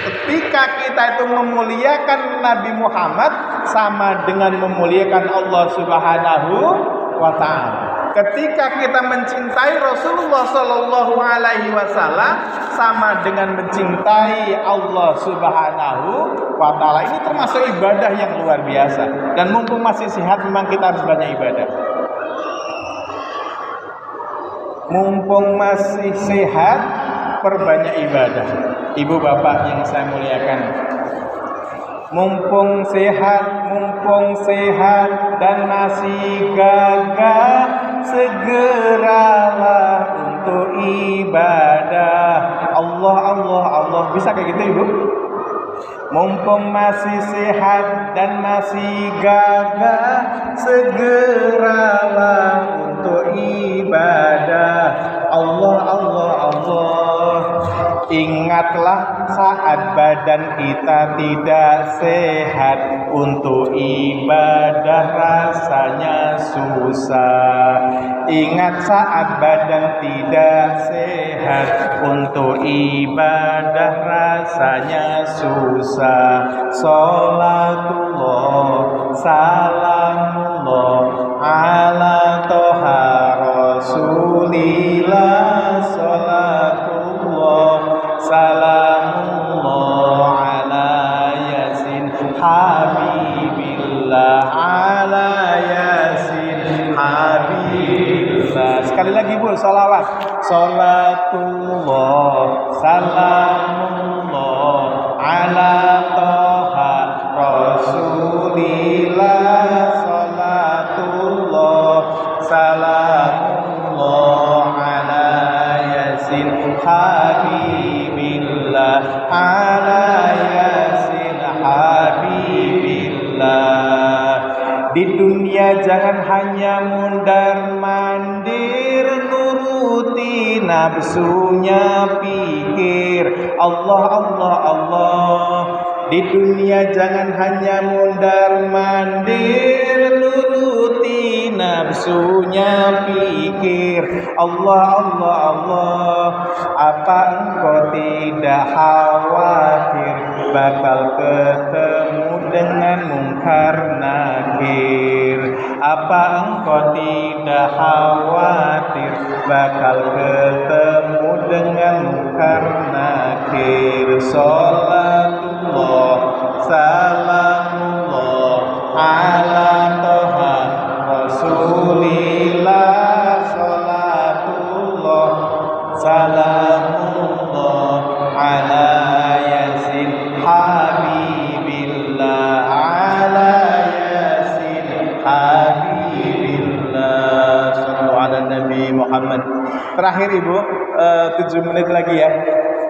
Ketika kita itu memuliakan Nabi Muhammad sama dengan memuliakan Allah Subhanahu wa Ta'ala. Ketika kita mencintai Rasulullah Sallallahu Alaihi Wasallam sama dengan mencintai Allah Subhanahu wa Ta'ala. Ini termasuk ibadah yang luar biasa. Dan mumpung masih sehat, memang kita harus banyak ibadah. Mumpung masih sehat, perbanyak ibadah. Ibu bapak yang saya muliakan, mumpung sehat dan masih gagah, segeralah untuk ibadah. Allah, Allah, Allah. Bisa kayak gitu Ibu? Mumpung masih sehat dan masih gagah, segeralah untuk ibadah. Allah, Allah, Allah. Ingatlah saat badan kita tidak sehat, untuk ibadah rasanya susah. Ingat saat badan tidak sehat, untuk ibadah rasanya susah. Salatullah, salamullah ala toha rasulillah. Salatullah, salamullah ala yasin habibillah, ala yasin habibillah. Sekali lagi Bu, salawat. Salatullah, salamullah ala toha rasulillah. Salatullah, salamullah ala yasin habibillah, ala yasin habibillah. Di dunia jangan hanya mundar mandir, nuruti nafsunya pikir. Allah, Allah, Allah. Di dunia jangan hanya mundar mandir, nuruti nafsunya pikir. Allah, Allah, Allah. Apa engkau tidak khawatir bakal ketemu dengan mungkar nakir? Apa engkau tidak khawatir bakal ketemu dengan mungkar nakir? Salatullah, salamullah ala toha rasulillah. Salatullah, salamullah ala yasin habibillah, ala yasin habibillah. Sallallahu ala Nabi Muhammad. Terakhir Ibu, 7 menit lagi ya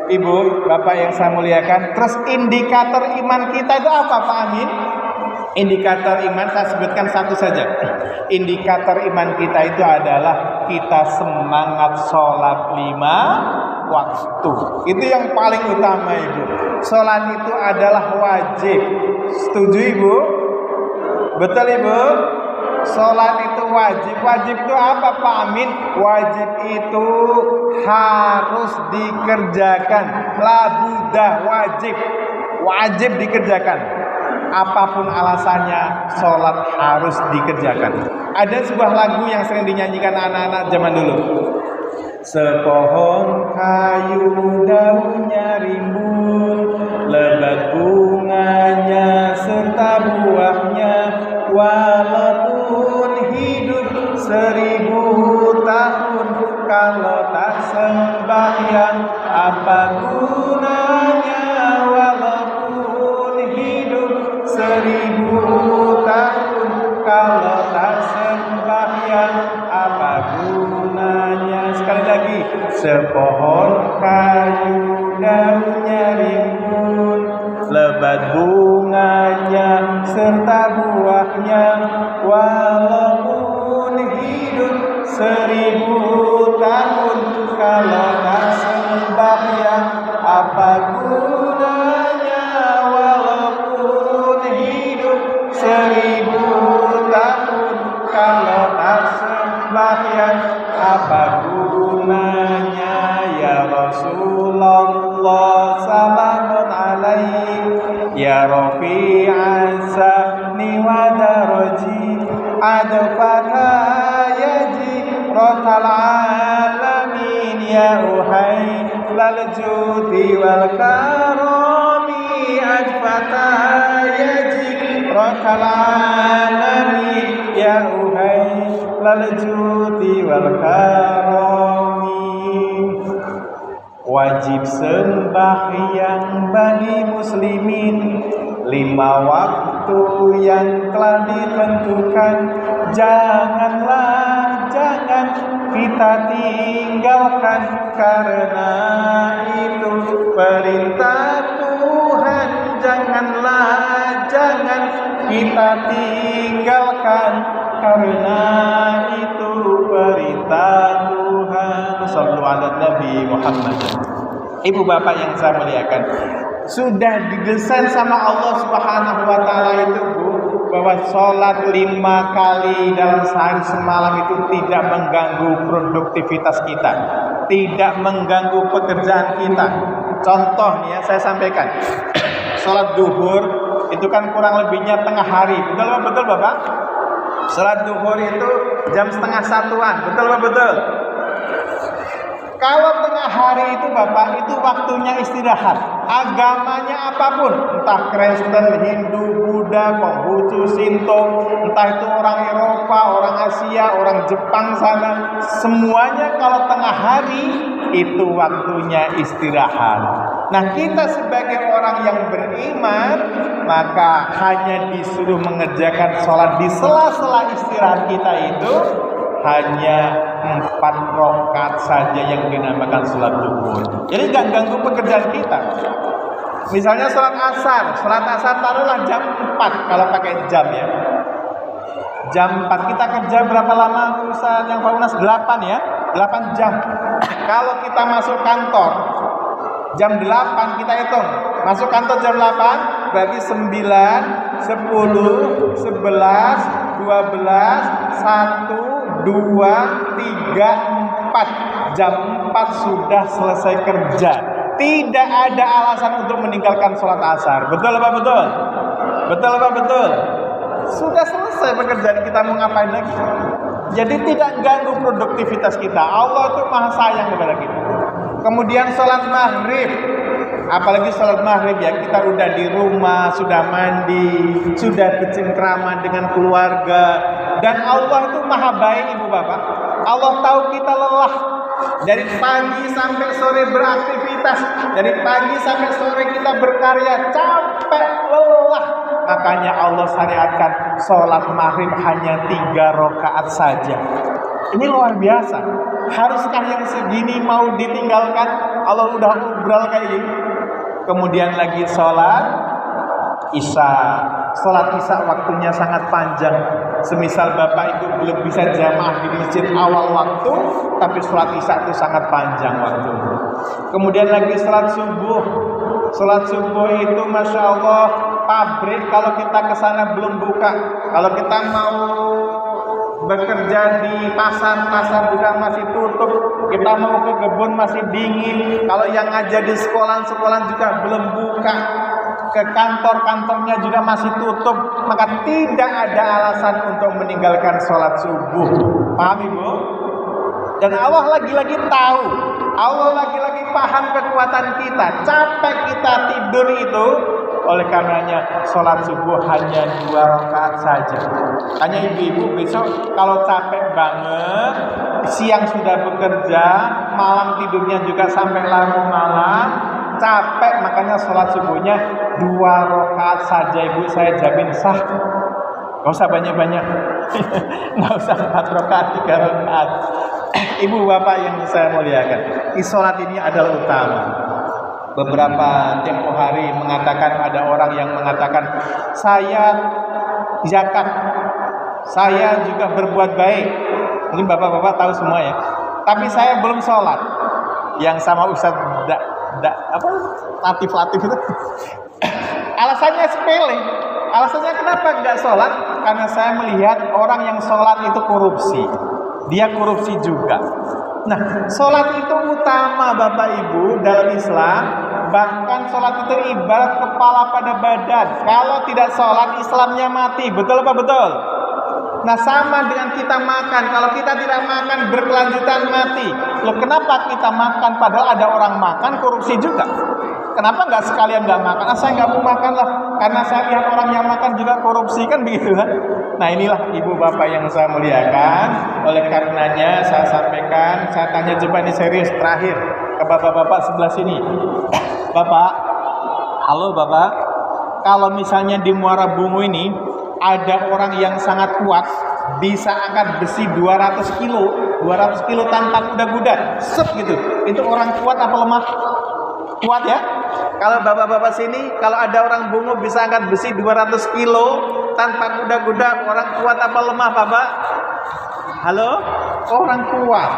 Ibu, Bapak yang saya muliakan. Terus indikator iman kita itu apa Pak Amin? Indikator iman saya sebutkan satu saja. Indikator iman kita itu adalah kita semangat sholat 5 waktu. Itu yang paling utama Ibu. Sholat itu adalah wajib. Setuju Ibu? Betul Ibu? Sholat itu wajib. Wajib itu apa Pak Amin? Wajib itu harus dikerjakan. Labudah, wajib. Wajib dikerjakan. Apapun alasannya, sholat harus dikerjakan. Ada sebuah lagu yang sering dinyanyikan anak-anak zaman dulu. Sepohon kayu daunnya rimbun, lebat bunganya serta buahnya, walaupun hidup 1000 tahun, kalau tak sembahyang apa gunanya? Walaupun hidup 1000 tahun, kalau tak sembahyang apa gunanya? Sekali lagi, sepohon kayu daunnya rimbun, lebat bunganya serta buahnya, walaupun hidup 1000 tahun, kalau tak sembahyang apa gunanya? Walaupun hidup 1000 tahun, kalau tak sembahyang apa gunanya? Ya Rasulullah salamun alaik, ya Rafi'an sa'ni wa daraji, adfaka yaji rotal alamin, ya uhai lal judi wal karami, adfaka yaji rotal alamin, ya uhai lal judi wal karami. Wajib sembahyang bagi muslimin 5 waktu yang telah ditentukan. Jangan kita tinggalkan, karena itu perintah Tuhan. kita tinggalkan, karena itu perintah Tuhan. Shallu ala Nabi Muhammad. Ibu bapak yang saya muliakan, sudah didesain sama Allah Subhanahu wa taala itu, Bu, bahwa sholat 5 kali dalam sehari semalam itu tidak mengganggu produktivitas kita, tidak mengganggu pekerjaan kita. Contoh nih ya, saya sampaikan. Sholat duhur itu kan kurang lebihnya tengah hari. Betul Bapak? Sholat duhur itu jam 12:30-an. Betul? Kalau tengah hari itu Bapak, itu waktunya istirahat. Agamanya apapun, entah Kristen, Hindu, Buddha, Konghucu, Shinto, entah itu orang Eropa, orang Asia, orang Jepang sana, semuanya kalau tengah hari itu waktunya istirahat. Nah, kita sebagai orang yang beriman, maka hanya disuruh mengerjakan sholat di sela-sela istirahat kita itu hanya 4 rakaat saja yang dinamakan sholat duhur. Jadi gak ganggu pekerjaan kita. Misalnya sholat asar taruhlah jam 4 kalau pakai jam ya. Jam 4 kita kerja berapa lama Ustaz yang Pak Unas? 8 ya, 8 jam. Kalau kita masuk kantor jam 8 kita hitung. Masuk kantor jam 8 berarti 9, 10, 11, 12, 1, 2, 3, 4. Jam 4 sudah selesai kerja. Tidak ada alasan untuk meninggalkan sholat asar. Betul apa betul? Betul. Sudah selesai pekerjaan kita, mau ngapain lagi? Jadi tidak ganggu produktivitas kita. Allah itu maha sayang kepada kita. Kemudian sholat maghrib, apalagi sholat maghrib ya, kita udah di rumah, sudah mandi, sudah bercengkrama dengan keluarga, dan Allah itu maha baik ibu bapak. Allah tahu kita lelah, dari pagi sampai sore beraktivitas, dari pagi sampai sore kita berkarya, capek, lelah. Makanya Allah syariatkan sholat maghrib hanya 3 rakaat saja. Ini luar biasa. Haruskah yang segini mau ditinggalkan? Allah udah ubral kayak gini. Kemudian lagi sholat isya. Sholat isya waktunya sangat panjang. Semisal Bapak Ibu belum bisa jamaah di masjid awal waktu, tapi sholat isya itu sangat panjang waktunya. Kemudian lagi sholat subuh. Sholat subuh itu Masya Allah, pabrik kalau kita ke sana belum buka. Kalau kita mau bekerja di pasar juga masih tutup. Kita mau ke kebun masih dingin. Kalau yang ngajar di sekolah juga belum buka. Ke kantornya juga masih tutup. Maka tidak ada alasan untuk meninggalkan sholat subuh. Paham Ibu? Dan Allah lagi-lagi tahu, Allah lagi-lagi paham kekuatan kita. Capek kita tidur itu, oleh karenanya sholat subuh hanya 2 rakaat saja. Hanya ibu-ibu besok kalau capek banget, siang sudah bekerja, malam tidurnya juga sampai larut malam, capek, makanya sholat subuhnya 2 rakaat saja ibu, saya jamin sah. Gak usah banyak-banyak. Gak usah 4 rakaat, 3 rakaat. Ibu bapak yang saya muliakan, sholat ini adalah utama. Beberapa tempo hari mengatakan, ada orang yang mengatakan, saya zakat, saya juga berbuat baik. Mungkin bapak-bapak tahu semua ya. Tapi saya belum sholat. Yang sama Ustaz latif itu. Alasannya sepele. Alasannya kenapa nggak sholat? Karena saya melihat orang yang sholat itu korupsi. Dia korupsi juga. Nah, sholat itu utama Bapak Ibu dalam Islam. Bahkan sholat itu ibarat kepala pada badan. Kalau tidak sholat, Islamnya mati. Betul apa betul? Nah, sama dengan kita makan. Kalau kita tidak makan, berkelanjutan mati. Loh, kenapa kita makan padahal ada orang makan korupsi juga? Kenapa nggak sekalian nggak makan? Saya nggak mau makan lah, karena saya lihat orang yang makan juga korupsi, kan begitu kan? Nah, inilah ibu bapak yang saya muliakan. Oleh karenanya saya sampaikan, saya tanya coba ini serius terakhir ke bapak-bapak sebelah sini. Bapak, halo bapak, kalau misalnya di Muara Bungu ini ada orang yang sangat kuat, bisa angkat besi 200 kilo tanpa kuda-kuda, set gitu. Itu orang kuat apa lemah? Kuat ya. Kalau bapak-bapak sini, kalau ada orang Bungu bisa angkat besi 200 kilo, tanpa kuda-kuda orang kuat apa lemah Bapak? Halo? Orang kuat.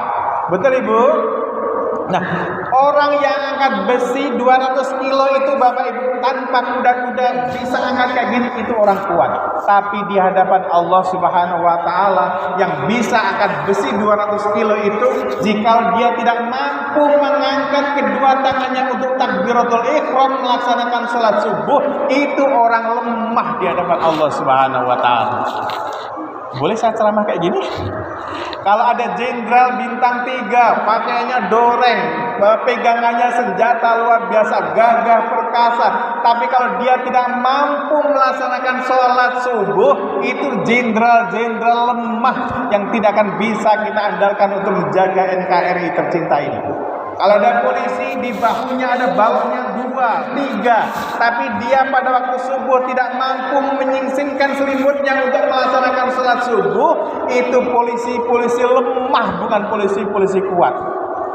Betul Ibu? Nah, orang yang angkat besi 200 kilo itu Bapak Ibu tanpa kuda-kuda bisa angkat kayak gini, itu orang kuat. Tapi di hadapan Allah Subhanahu wa taala yang bisa angkat besi 200 kilo itu, jika dia tidak mampu mengangkat kedua tangannya untuk takbiratul ihram melaksanakan salat subuh, itu orang lemah di hadapan Allah Subhanahu wa taala. Boleh saya ceramah kayak gini? Kalau ada jenderal bintang 3, pakaiannya doreng, pegangannya senjata luar biasa, gagah perkasa, tapi kalau dia tidak mampu melaksanakan sholat subuh, itu jenderal-jenderal lemah yang tidak akan bisa kita andalkan untuk menjaga NKRI tercinta ini. Kalau ada polisi, di bahunya ada baloknya 2, 3, tapi dia pada waktu subuh tidak mampu menyingsingkan selimutnya untuk melaksanakan sholat subuh, itu polisi-polisi lemah, bukan polisi-polisi kuat.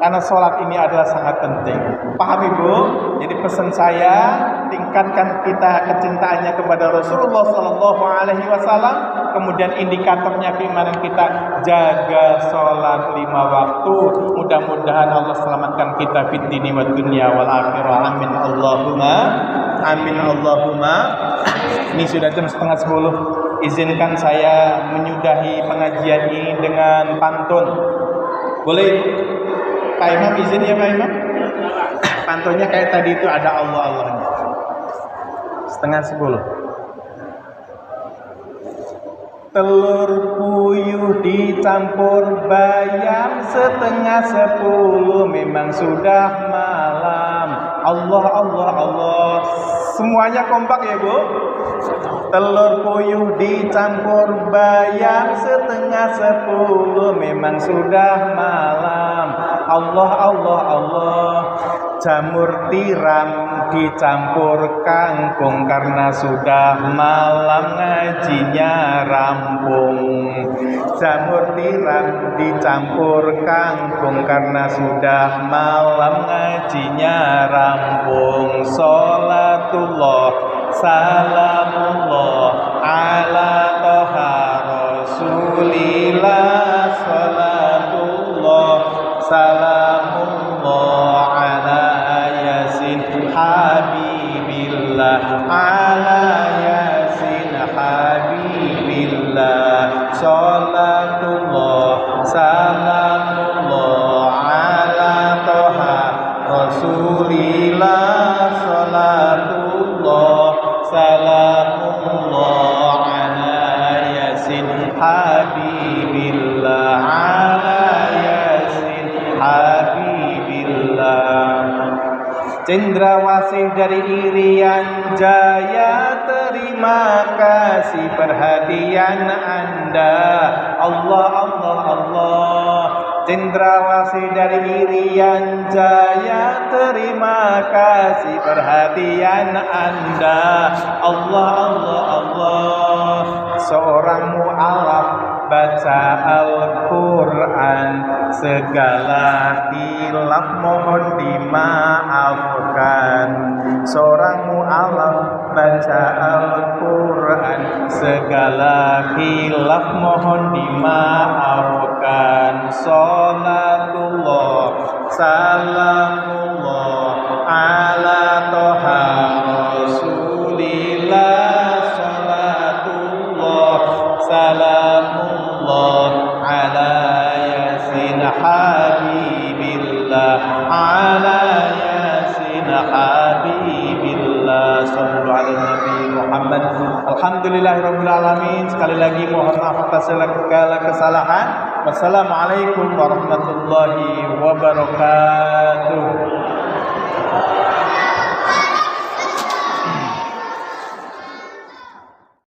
Karena sholat ini adalah sangat penting. Paham Ibu? Jadi pesan saya, tingkatkan kita kecintaannya kepada Rasulullah SAW. Kemudian indikatornya keimanan kita, jaga sholat 5 waktu. Mudah-mudahan Allah selamatkan kita fid dini wad dunya wal akhirah. Amin Allahumma. Amin Allahumma. Ini sudah jam 9:30. Izinkan saya menyudahi pengajian ini dengan pantun. Boleh? Pak Imam izin ya Pak Imam? Pantunnya kayak tadi itu ada Allah-Allahnya. 9:30. Telur puyuh dicampur bayam 9:30, memang sudah malam. Allah Allah Allah. Semuanya kompak ya Bu? Telur puyuh dicampur bayam 9:30, memang sudah malam. Allah Allah Allah. Jamur tiram dicampur kangkung karena sudah malam ngajinya rampung. Jamur tiram dicampur kangkung karena sudah malam ngajinya rampung. Sholatullah salamullah ala toha rasulillah. Sholatullah salamullah ala yasin habibillah, ala yasin habibillah. Sholatullah salamullah ala toha rasulillah. Sholatullah salamullah ala yasin habibillah, ala yasin habibillah. Cendrawasih dari Irian Jaya, terima kasih perhatian Anda. Allah Allah Allah. Cendrawasih dari Irian Jaya, terima kasih perhatian Anda. Allah Allah Allah. Seorang mu'alaf baca Al-Quran, segala hilaf mohon dimaafkan. Seorang mu'alaf baca Al-Quran, segala hilaf mohon dimaafkan. Sholatullah salamullah ala toha rasulillah. Sholatullah salamullah ala yasin habibillah, ala yasin habibillah. Sallu ala Nabi Muhammad. Alhamdulillahirabbil alamin. Sekali lagi mohon maaf atas segala kesalahan. Wassalamualaikum warahmatullahi wabarakatuh.